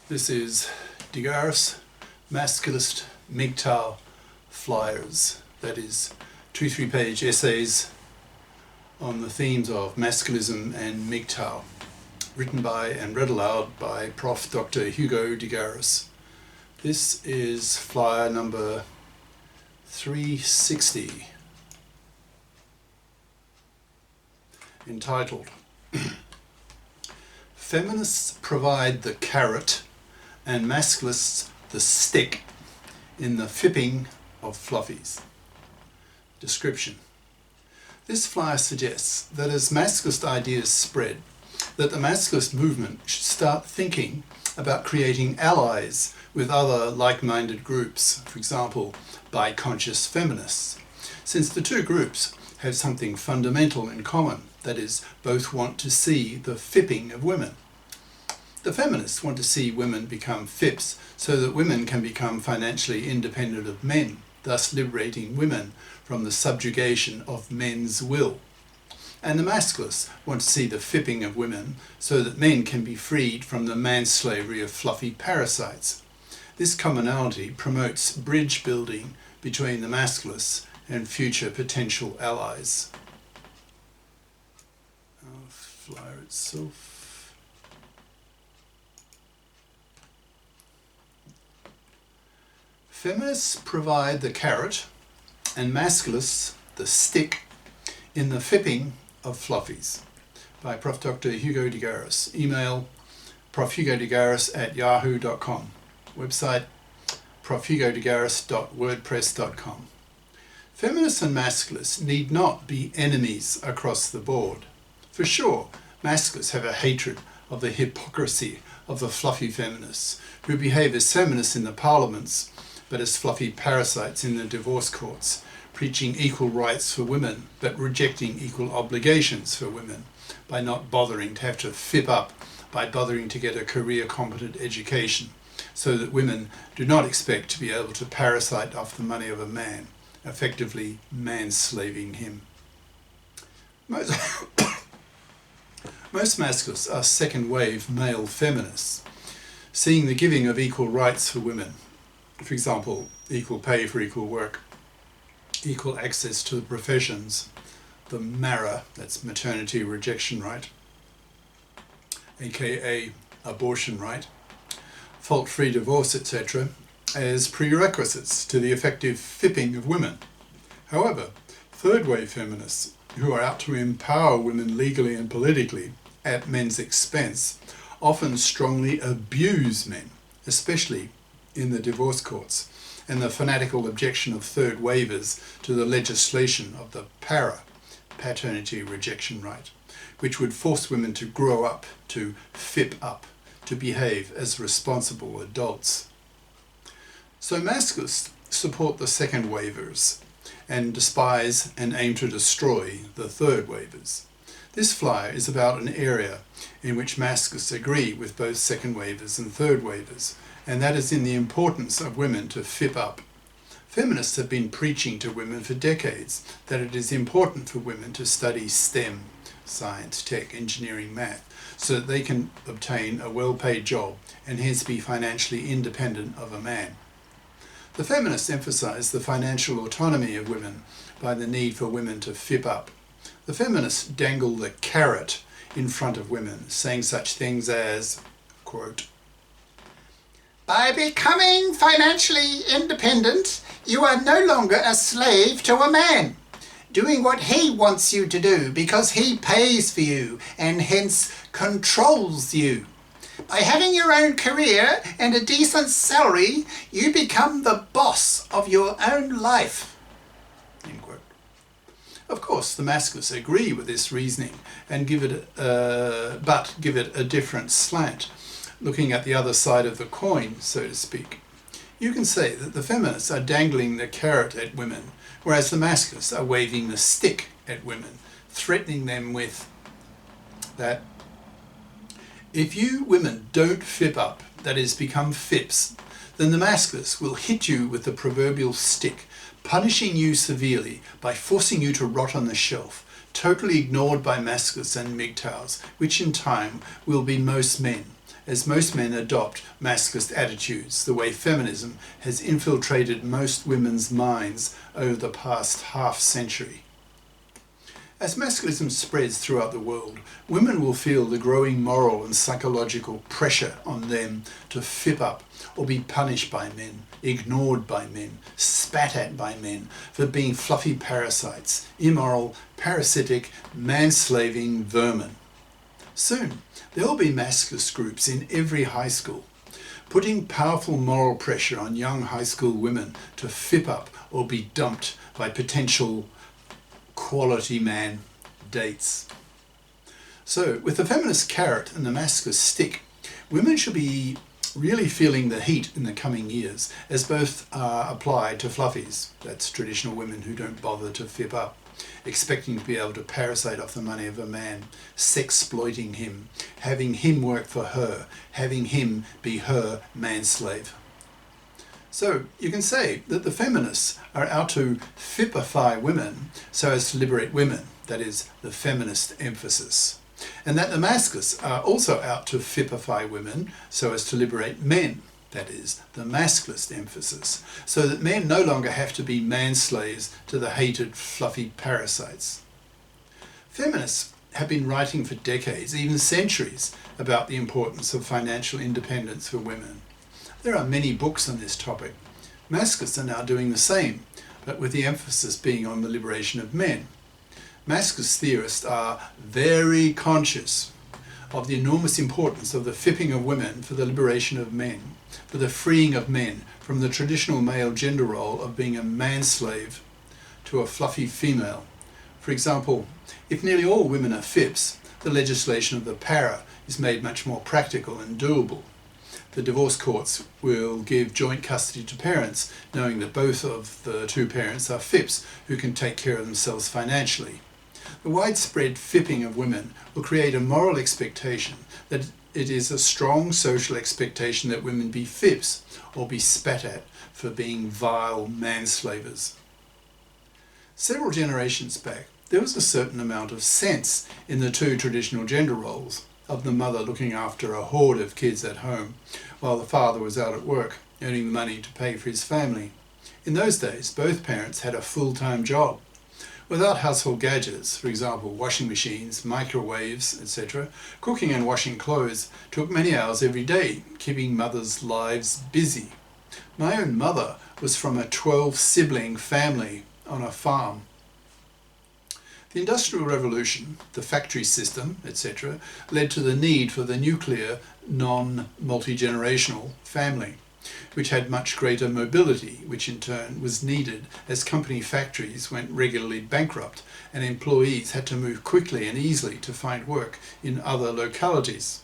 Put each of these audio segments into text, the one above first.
This is degaris, Masculist, MGTOW flyers. That is 2-3 page essays on the themes of masculism and MGTOW, written by and read aloud by Prof. Dr. Hugo degaris. This is flyer number 360, entitled Feminists Provide the Carrot and Masculists the Stick in the FIPping of Fluffies. Description. This flyer suggests that as masculist ideas spread, that the masculist movement should start thinking about creating allies with other like-minded groups, for example, bi-conscious feminists, since the two groups have something fundamental in common, that is, both want to see the FIPping of women. The feminists want to see women become FIPs so that women can become financially independent of men, thus liberating women from the subjugation of men's will. And the masculists want to see the FIPping of women so that men can be freed from the manslavery of fluffy parasites. This commonality promotes bridge building between the masculists and future potential allies. Flyer itself. Feminists provide the carrot and masculists the stick in the FIPping of Fluffies, by Prof. Dr. Hugo degaris. Email profhugodegaris@yahoo.com. Website profhugodegaris.wordpress.com. Feminists and masculists need not be enemies across the board. For sure, masculists have a hatred of the hypocrisy of the fluffy feminists, who behave as feminists in the parliaments, but as fluffy parasites in the divorce courts, preaching equal rights for women, but rejecting equal obligations for women, by not bothering to have to FIP up, by bothering to get a career-competent education, so that women do not expect to be able to parasite off the money of a man, effectively manslaving him. Most masculists are second-wave male feminists, seeing the giving of equal rights for women, for example, equal pay for equal work, equal access to the professions, the MARA, that's maternity rejection right, aka abortion right, fault-free divorce, etc., as prerequisites to the effective FIPping of women. However, third-wave feminists, who are out to empower women legally and politically at men's expense, often strongly abuse men, especially in the divorce courts, and the fanatical objection of third wavers to the legislation of the PARA, paternity rejection right, which would force women to grow up, to FIP up, to behave as responsible adults. So masculists support the second wavers and despise and aim to destroy the third wavers. This flyer is about an area in which masculists agree with both second wavers and third wavers, and that is in the importance of women to FIP up. Feminists have been preaching to women for decades that it is important for women to study STEM, science, tech, engineering, math, so that they can obtain a well-paid job and hence be financially independent of a man. The feminists emphasize the financial autonomy of women by the need for women to FIP up. The feminists dangle the carrot in front of women, saying such things as, quote, "By becoming financially independent, you are no longer a slave to a man, doing what he wants you to do because he pays for you and hence controls you. By having your own career and a decent salary, you become the boss of your own life." End quote. Of course, the masculists agree with this reasoning and give it a different slant, looking at the other side of the coin, so to speak. You can say that the feminists are dangling the carrot at women, whereas the masculists are waving the stick at women, threatening them with that if you women don't FIP up, that is, become FIPs, then the masculists will hit you with the proverbial stick, punishing you severely by forcing you to rot on the shelf, totally ignored by masculists and MGTOWs, which in time will be most men, as most men adopt masculist attitudes, the way feminism has infiltrated most women's minds over the past half-century. As masculism spreads throughout the world, women will feel the growing moral and psychological pressure on them to fip up or be punished by men, ignored by men, spat at by men for being fluffy parasites, immoral, parasitic, manslaving vermin. Soon, there will be masculist groups in every high school, putting powerful moral pressure on young high school women to fip up or be dumped by potential quality man dates. So, with the feminist carrot and the masculist stick, women should be really feeling the heat in the coming years, as both are applied to fluffies, that's traditional women who don't bother to fip up, expecting to be able to parasite off the money of a man, sexploiting him, having him work for her, having him be her manslave. So you can say that the feminists are out to FIPpify women so as to liberate women, that is the feminist emphasis. And that the masculists are also out to FIPpify women so as to liberate men, that is the masculist emphasis, so that men no longer have to be manslaves to the hated fluffy parasites. Feminists have been writing for decades, even centuries, about the importance of financial independence for women. There are many books on this topic. Masculists are now doing the same, but with the emphasis being on the liberation of men. Masculist theorists are very conscious of the enormous importance of the FIPping of women for the liberation of men, for the freeing of men from the traditional male gender role of being a manslave to a fluffy female. For example, if nearly all women are FIPs, the legislation of the para is made much more practical and doable. The divorce courts will give joint custody to parents, knowing that both of the two parents are FIPs who can take care of themselves financially. The widespread FIPping of women will create a moral expectation that it is a strong social expectation that women be FIPs or be spat at for being vile manslavers. Several generations back, there was a certain amount of sense in the two traditional gender roles of the mother looking after a horde of kids at home while the father was out at work earning the money to pay for his family. In those days, both parents had a full-time job. Without household gadgets, for example washing machines, microwaves, etc., cooking and washing clothes took many hours every day, keeping mothers' lives busy. My own mother was from a 12-sibling family on a farm. The Industrial Revolution, the factory system, etc., led to the need for the nuclear, non-multi-generational family, which had much greater mobility, which in turn was needed as company factories went regularly bankrupt and employees had to move quickly and easily to find work in other localities.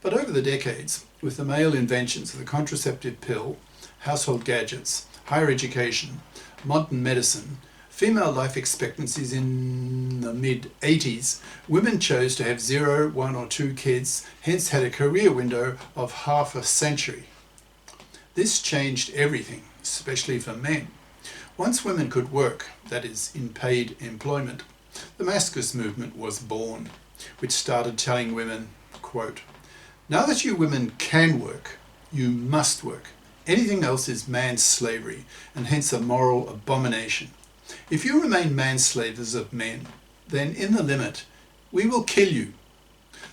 But over the decades, with the male inventions of the contraceptive pill, household gadgets, higher education, modern medicine, female life expectancies in the mid-80s, women chose to have 0, 1 or 2 kids, hence had a career window of half a century. This changed everything, especially for men. Once women could work, that is, in paid employment, the masculist movement was born, which started telling women, quote, "Now that you women can work, you must work. Anything else is manslavery, and hence a moral abomination. If you remain manslavers of men, then in the limit, we will kill you."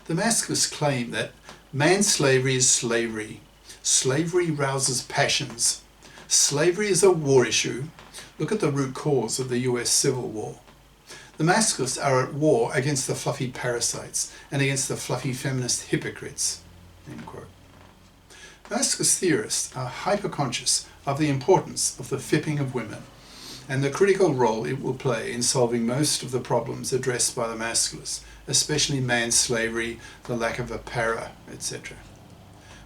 The masculists claim that manslavery is slavery. Slavery rouses passions. Slavery is a war issue. Look at the root cause of the US Civil War. The masculists are at war against the fluffy parasites and against the fluffy feminist hypocrites. End quote. Masculist theorists are hyper-conscious of the importance of the FIPping of women and the critical role it will play in solving most of the problems addressed by the masculists, especially manslavery, the lack of a para, etc.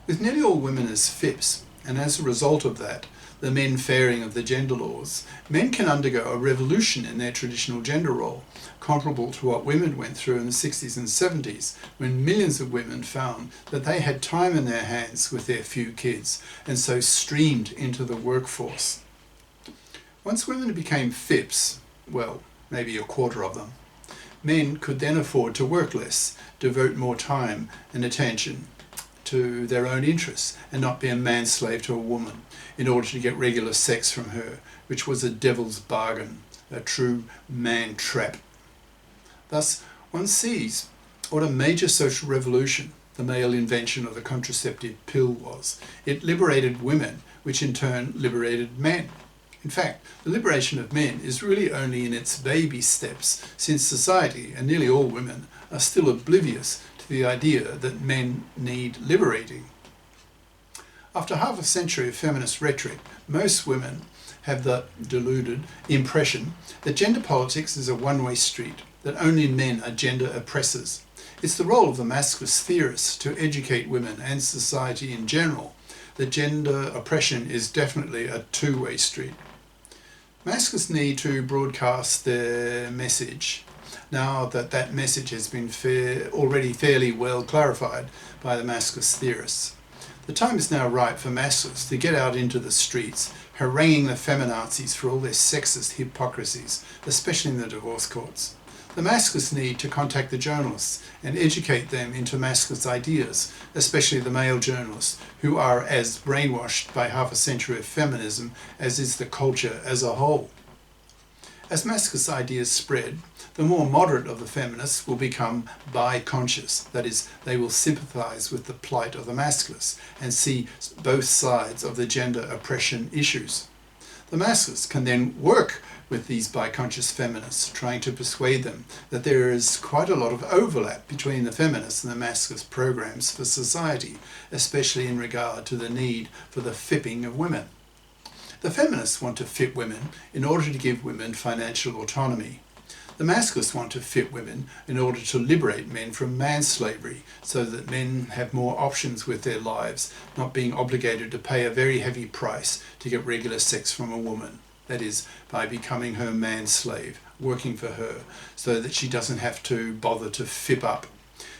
With nearly all women as FIPs, and as a result of that, the men fairing of the gender laws, men can undergo a revolution in their traditional gender role, comparable to what women went through in the 60s and 70s, when millions of women found that they had time in their hands with their few kids, and so streamed into the workforce. Once women became FIPs, well, maybe a quarter of them, men could then afford to work less, devote more time and attention to their own interests and not be a manslave to a woman in order to get regular sex from her, which was a devil's bargain, a true man trap. Thus, one sees what a major social revolution the male invention of the contraceptive pill was. It liberated women, which in turn liberated men. In fact, the liberation of men is really only in its baby steps, since society, and nearly all women, are still oblivious to the idea that men need liberating. After half a century of feminist rhetoric, most women have the deluded impression that gender politics is a one-way street, that only men are gender oppressors. It's the role of the masculist theorists to educate women and society in general that gender oppression is definitely a two-way street. Masculists need to broadcast their message now that that message has been already fairly well clarified by the masculist theorists. The time is now right for masculists to get out into the streets, haranguing the feminazis for all their sexist hypocrisies, especially in the divorce courts. The masculists need to contact the journalists and educate them into masculist ideas, especially the male journalists, who are as brainwashed by half a century of feminism as is the culture as a whole. As masculist ideas spread, the more moderate of the feminists will become bi-conscious, that is, they will sympathise with the plight of the masculists and see both sides of the gender oppression issues. The masculists can then work with these bi-conscious feminists, trying to persuade them that there is quite a lot of overlap between the feminists and the masculist programs for society, especially in regard to the need for the FIPping of women. The feminists want to FIP women in order to give women financial autonomy. The masculists want to FIP women in order to liberate men from manslavery, so that men have more options with their lives, not being obligated to pay a very heavy price to get regular sex from a woman. That is, by becoming her manslave, working for her, so that she doesn't have to bother to FIP up,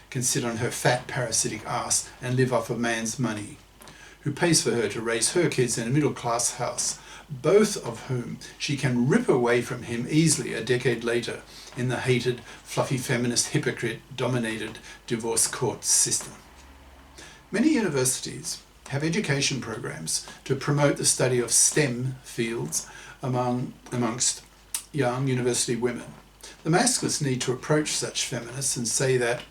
can sit on her fat parasitic ass and live off a man's money, who pays for her to raise her kids in a middle-class house, both of whom she can rip away from him easily a decade later in the hated, fluffy feminist hypocrite-dominated divorce court system. Many universities have education programs to promote the study of STEM fields amongst young university women. The masculists need to approach such feminists and say that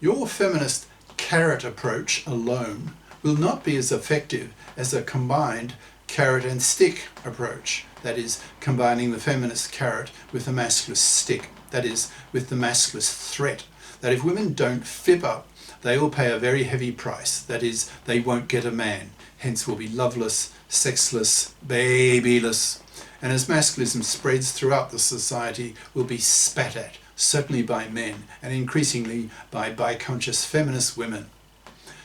your feminist carrot approach alone will not be as effective as a combined carrot and stick approach, that is, combining the feminist carrot with the masculist stick, that is, with the masculist threat, that if women don't FIP up, they will pay a very heavy price, that is, they won't get a man, hence will be loveless, sexless, babyless, and as masculism spreads throughout the society, will be spat at, certainly by men, and increasingly by bi-conscious feminist women.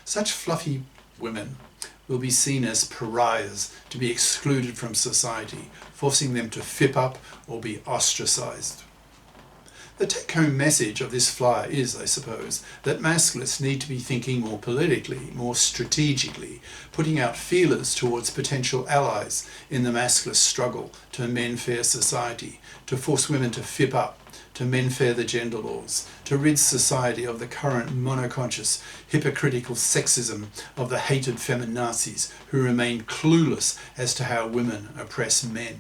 Such fluffy women will be seen as pariahs, to be excluded from society, forcing them to FIP up or be ostracised. The take-home message of this flyer is, I suppose, that masculists need to be thinking more politically, more strategically, putting out feelers towards potential allies in the masculist struggle to amend fair society, to force women to FIP up, to mend fair the gender laws, to rid society of the current monoconscious, hypocritical sexism of the hated feminazis who remain clueless as to how women oppress men.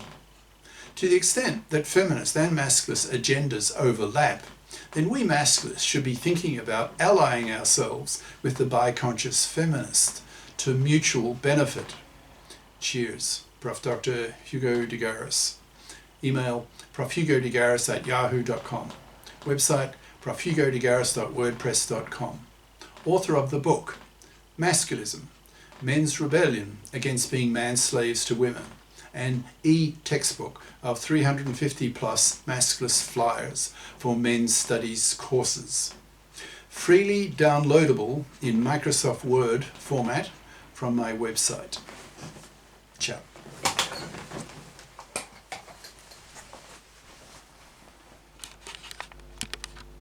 To the extent that feminist and masculist agendas overlap, then we masculists should be thinking about allying ourselves with the bi-conscious feminist to mutual benefit. Cheers. Prof. Dr. Hugo degaris. Email profhugodegaris@yahoo.com. Website profhugodegaris.wordpress.com. Author of the book Masculism, Men's Rebellion Against Being Manslaves to Women, and e-textbook of 350 plus masculist flyers for men's studies courses. Freely downloadable in Microsoft Word format from my website. Ciao.